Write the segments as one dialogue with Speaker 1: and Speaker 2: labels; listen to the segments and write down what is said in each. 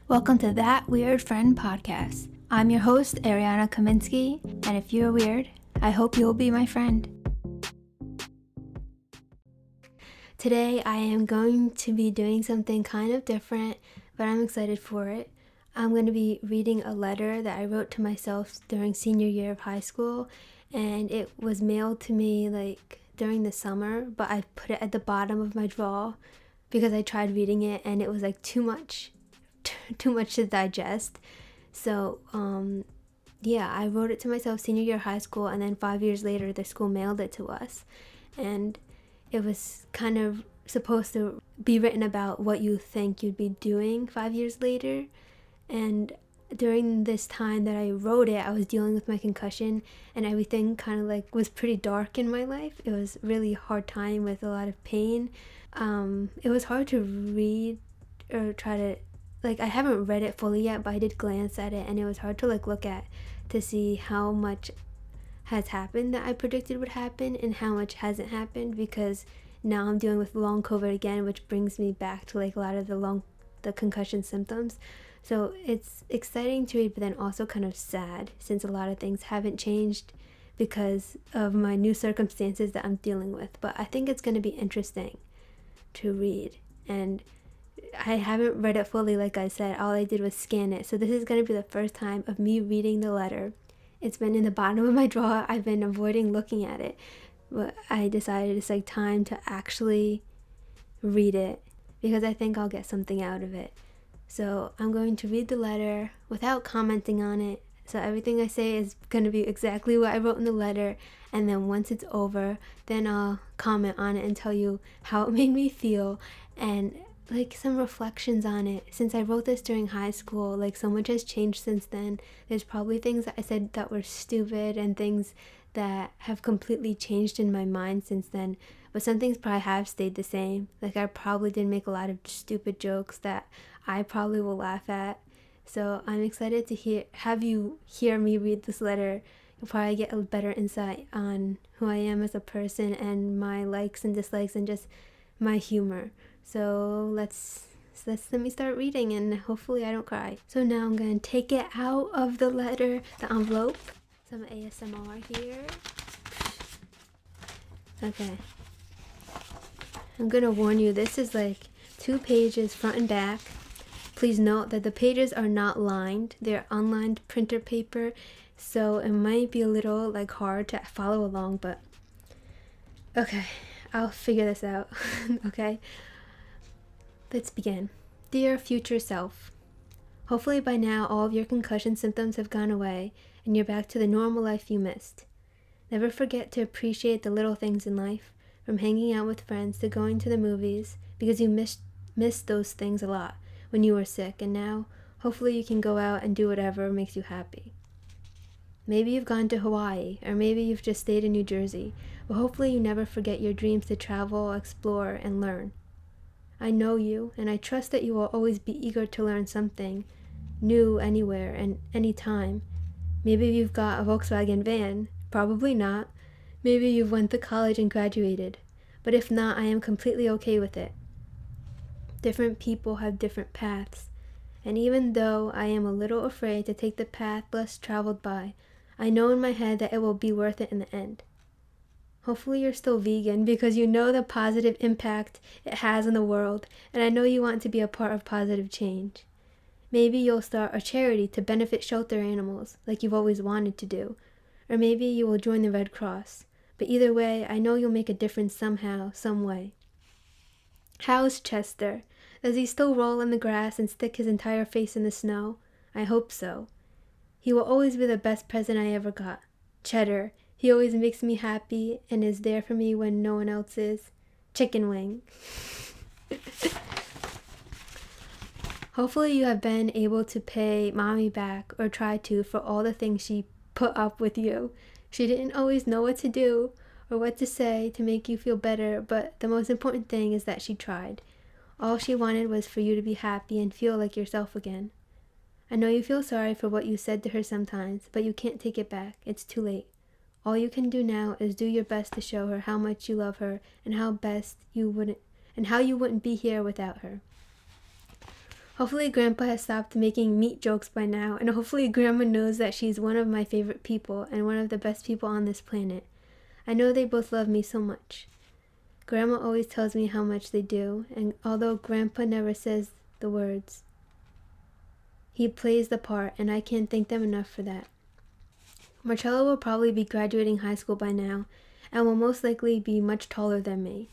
Speaker 1: Welcome to That Weird Friend podcast. I'm your host, Ariana Kaminsky, and if you're weird, I hope you'll be my friend. Today, I am going to be doing something kind of different, but I'm excited for it. I'm going to be reading a letter that I wrote to myself during senior year of high school, and it was mailed to me during the summer, but I put it at the bottom of my drawer because I tried reading it and it was too much to digest. So I wrote it to myself senior year of high school, and then 5 years later the school mailed it to us, and it was kind of supposed to be written about what you think you'd be doing 5 years later. And during this time that I wrote it, I was dealing with my concussion, and everything kind of was pretty dark in my life. It was really hard time with a lot of pain. It was hard to read or try to I haven't read it fully yet, but I did glance at it, and it was hard to look at to see how much has happened that I predicted would happen and how much hasn't happened, because now I'm dealing with long COVID again, which brings me back to a lot of the concussion symptoms. So it's exciting to read, but then also kind of sad, since a lot of things haven't changed because of my new circumstances that I'm dealing with. But I think it's going to be interesting to read, and I haven't read it fully. Like I said, all I did was scan it. So this is going to be the first time of me reading the letter. It's been in the bottom of my drawer. I've been avoiding looking at it, but I decided it's time to actually read it, because I think I'll get something out of it. So I'm going to read the letter without commenting on it. So everything I say is going to be exactly what I wrote in the letter, and then once it's over, then I'll comment on it and tell you how it made me feel, and some reflections on it. Since I wrote this during high school, so much has changed since then. There's probably things that I said that were stupid and things that have completely changed in my mind since then, but some things probably have stayed the same. I probably did make a lot of stupid jokes that I probably will laugh at. So I'm excited to have you hear me read this letter. You'll probably get a better insight on who I am as a person and my likes and dislikes and just my humor. So let me start reading, and hopefully I don't cry. So now I'm going to take it out of the letter, the envelope. Some ASMR here. Okay. I'm going to warn you, this is 2 pages front and back. Please note that the pages are not lined. They're unlined printer paper, so it might be a little hard to follow along, but okay, I'll figure this out. Okay. Let's begin. Dear future self, hopefully by now all of your concussion symptoms have gone away and you're back to the normal life you missed. Never forget to appreciate the little things in life, from hanging out with friends to going to the movies, because you missed those things a lot when you were sick, and now hopefully you can go out and do whatever makes you happy. Maybe you've gone to Hawaii, or maybe you've just stayed in New Jersey, but hopefully you never forget your dreams to travel, explore, and learn. I know you, and I trust that you will always be eager to learn something new anywhere and anytime. Maybe you've got a Volkswagen van. Probably not. Maybe you've went to college and graduated. But if not, I am completely okay with it. Different people have different paths, and even though I am a little afraid to take the path less traveled by, I know in my head that it will be worth it in the end. Hopefully you're still vegan, because you know the positive impact it has in the world, and I know you want to be a part of positive change. Maybe you'll start a charity to benefit shelter animals, like you've always wanted to do, or maybe you will join the Red Cross. But either way, I know you'll make a difference somehow, some way. How's Chester? Does he still roll in the grass and stick his entire face in the snow? I hope so. He will always be the best present I ever got. Cheddar. He always makes me happy and is there for me when no one else is. Chicken wing. Hopefully you have been able to pay Mommy back, or try to, for all the things she put up with you. She didn't always know what to do or what to say to make you feel better, but the most important thing is that she tried. All she wanted was for you to be happy and feel like yourself again. I know you feel sorry for what you said to her sometimes, but you can't take it back. It's too late. All you can do now is do your best to show her how much you love her and how you wouldn't be here without her. Hopefully Grandpa has stopped making meat jokes by now, and hopefully Grandma knows that she's one of my favorite people and one of the best people on this planet. I know they both love me so much. Grandma always tells me how much they do, and although Grandpa never says the words, he plays the part, and I can't thank them enough for that. Marcello will probably be graduating high school by now, and will most likely be much taller than me.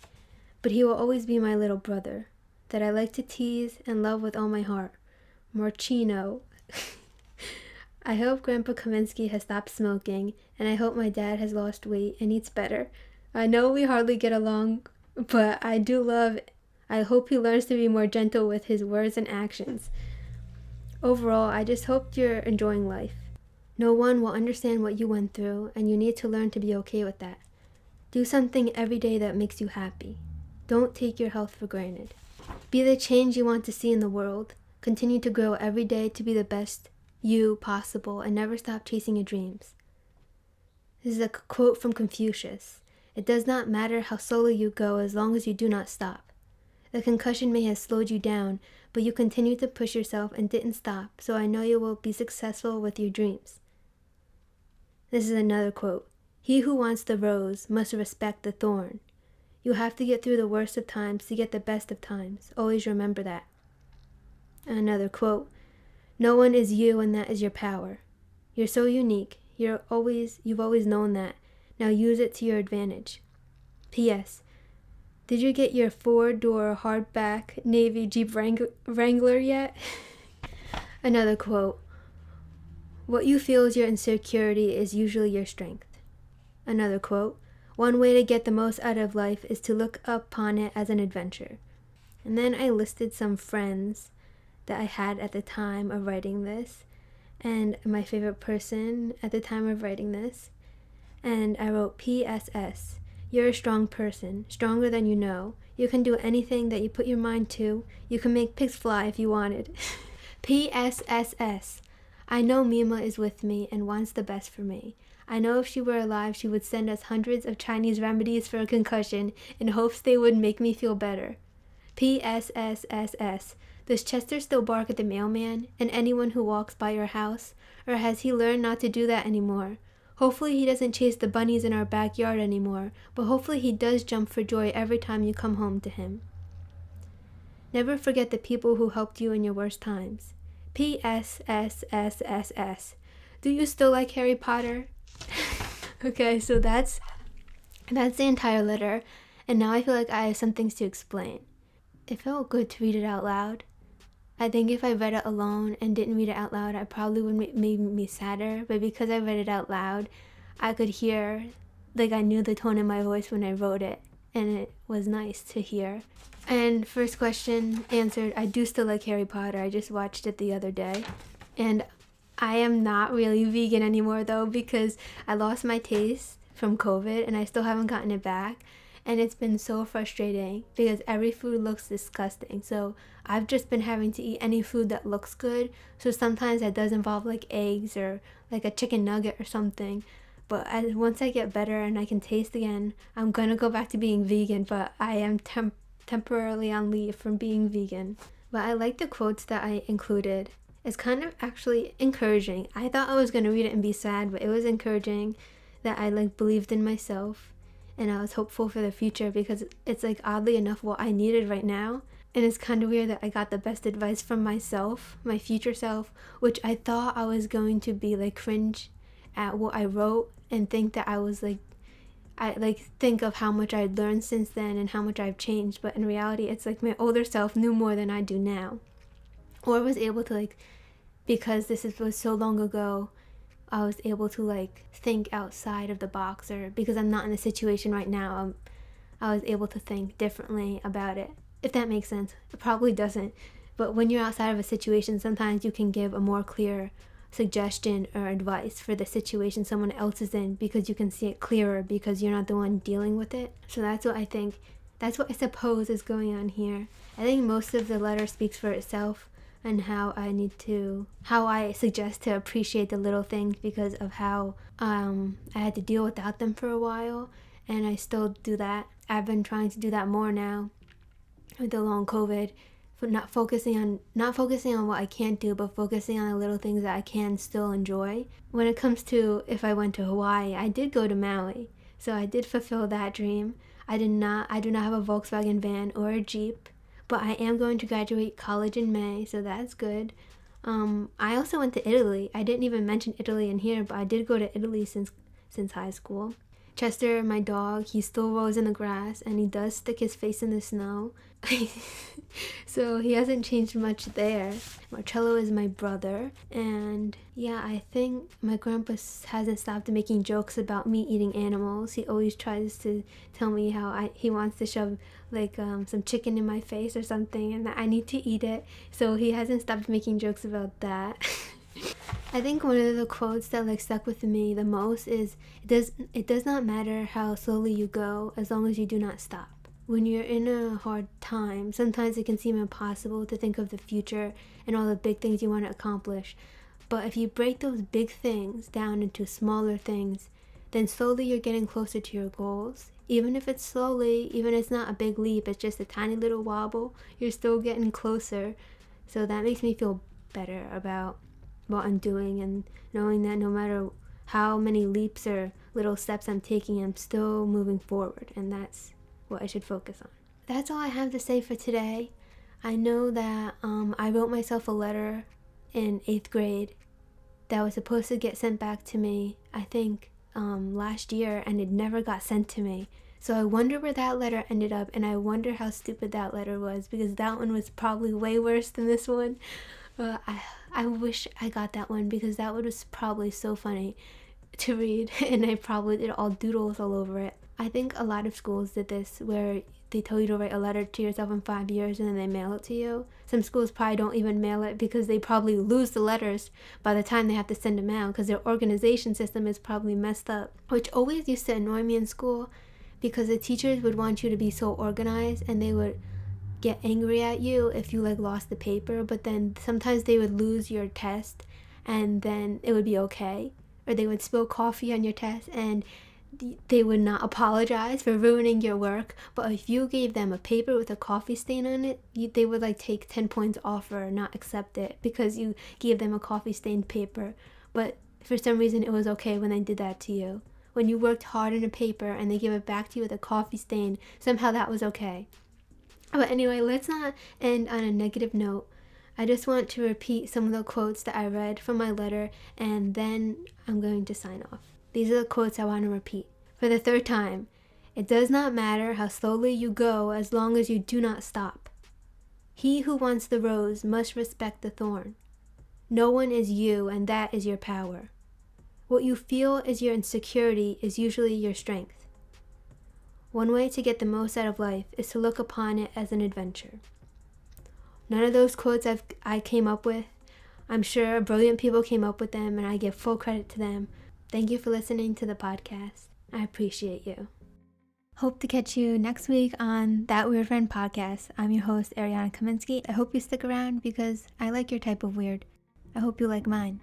Speaker 1: But he will always be my little brother, that I like to tease and love with all my heart. Marchino. I hope Grandpa Kaminsky has stopped smoking, and I hope my dad has lost weight and eats better. I know we hardly get along, but I hope he learns to be more gentle with his words and actions. Overall, I just hope you're enjoying life. No one will understand what you went through, and you need to learn to be okay with that. Do something every day that makes you happy. Don't take your health for granted. Be the change you want to see in the world. Continue to grow every day to be the best you possible, and never stop chasing your dreams. This is a quote from Confucius. It does not matter how slowly you go as long as you do not stop. The concussion may have slowed you down, but you continued to push yourself and didn't stop, so I know you will be successful with your dreams. This is another quote. He who wants the rose must respect the thorn. You have to get through the worst of times to get the best of times. Always remember that. And another quote. No one is you, and that is your power. You're so unique. You've always known that. Now use it to your advantage. P.S. Did you get your 4-door hardback Navy Jeep Wrangler yet? Another quote. What you feel is your insecurity is usually your strength. Another quote. One way to get the most out of life is to look upon it as an adventure. And then I listed some friends that I had at the time of writing this, and my favorite person at the time of writing this. And I wrote PSS. You're a strong person, stronger than you know. You can do anything that you put your mind to. You can make pigs fly if you wanted. PSSS. I know Mima is with me and wants the best for me. I know if she were alive, she would send us hundreds of Chinese remedies for a concussion in hopes they would make me feel better. PSSSS. Does Chester still bark at the mailman and anyone who walks by your house? Or has he learned not to do that anymore? Hopefully he doesn't chase the bunnies in our backyard anymore, but hopefully he does jump for joy every time you come home to him. Never forget the people who helped you in your worst times. PSSSSS. Do you still like Harry Potter? Okay, so that's the entire letter, and now I feel like I have some things to explain. It felt good to read it out loud. I think if I read it alone and didn't read it out loud, I probably would make me sadder, but because I read it out loud, I could hear, like I knew the tone in my voice when I wrote it, and it was nice to hear. And first question answered, I do still like Harry Potter. I just watched it the other day. And I am not really vegan anymore though, because I lost my taste from COVID and I still haven't gotten it back. And it's been so frustrating because every food looks disgusting. So I've just been having to eat any food that looks good. So sometimes that does involve like eggs or like a chicken nugget or something. But once I get better and I can taste again, I'm gonna go back to being vegan. But I am temporarily on leave from being vegan. But I like the quotes that I included. It's kind of actually encouraging. I thought I was gonna read it and be sad, but it was encouraging that I like believed in myself. And I was hopeful for the future because it's like oddly enough what I needed right now. And it's kind of weird that I got the best advice from myself, my future self, which I thought I was going to be like cringe at what I wrote and think that I was like, I like think of how much I'd learned since then and how much I've changed. But in reality, it's like my older self knew more than I do now. Or was able to like, because was so long ago, I was able to like think outside of the box, or because I'm not in a situation right now, I was able to think differently about it. If that makes sense. It probably doesn't. But when you're outside of a situation, sometimes you can give a more clear suggestion or advice for the situation someone else is in because you can see it clearer because you're not the one dealing with it. So that's what I think. That's what I suppose is going on here. I think most of the letter speaks for itself. And how I suggest to appreciate the little things because of how I had to deal without them for a while, and I still do that. I've been trying to do that more now with the long COVID not focusing on what I can't do, but focusing on the little things that I can still enjoy. When it comes to if I went to Hawaii, I did go to Maui, so I did fulfill that dream. I do not have a Volkswagen van or a Jeep, but I am going to graduate college in May, so that's good. I also went to Italy. I didn't even mention Italy in here, but I did go to Italy since high school. Chester, my dog, he still rolls in the grass, and he does stick his face in the snow. So he hasn't changed much there. Marcello is my brother, and yeah, I think my grandpa hasn't stopped making jokes about me eating animals. He always tries to tell me how he wants to shove some chicken in my face or something, and that I need to eat it. So he hasn't stopped making jokes about that. I think one of the quotes that stuck with me the most is, it does not matter how slowly you go as long as you do not stop. When you're in a hard time, sometimes it can seem impossible to think of the future and all the big things you want to accomplish. But if you break those big things down into smaller things, then slowly you're getting closer to your goals. Even if it's slowly, even if it's not a big leap, it's just a tiny little wobble, you're still getting closer. So that makes me feel better about what I'm doing, and knowing that no matter how many leaps or little steps I'm taking, I'm still moving forward, and that's what I should focus on. That's all I have to say for today. I know that I wrote myself a letter in 8th grade that was supposed to get sent back to me, I think last year, and it never got sent to me. So I wonder where that letter ended up, and I wonder how stupid that letter was, because that one was probably way worse than this one. I wish I got that one, because that one was probably so funny to read, and I probably did all doodles all over it. I think a lot of schools did this, where they tell you to write a letter to yourself in 5 years and then they mail it to you. Some schools probably don't even mail it, because they probably lose the letters by the time they have to send them out, because their organization system is probably messed up, which always used to annoy me in school, because the teachers would want you to be so organized, and they would get angry at you if you lost the paper, but then sometimes they would lose your test and then it would be okay, or they would spill coffee on your test and they would not apologize for ruining your work. But if you gave them a paper with a coffee stain on it, they would take 10 points off or not accept it because you gave them a coffee stained paper. But for some reason it was okay when they did that to you. When you worked hard on a paper and they give it back to you with a coffee stain, somehow that was okay. But anyway, let's not end on a negative note. I just want to repeat some of the quotes that I read from my letter, and then I'm going to sign off. These are the quotes I want to repeat for the 3rd time. It does not matter how slowly you go as long as you do not stop. He who wants the rose must respect the thorn. No one is you, and that is your power. What you feel is your insecurity is usually your strength. One way to get the most out of life is to look upon it as an adventure. None of those quotes I came up with. I'm sure brilliant people came up with them, and I give full credit to them. Thank you for listening to the podcast. I appreciate you. Hope to catch you next week on That Weird Friend podcast. I'm your host, Ariana Kaminsky. I hope you stick around because I like your type of weird. I hope you like mine.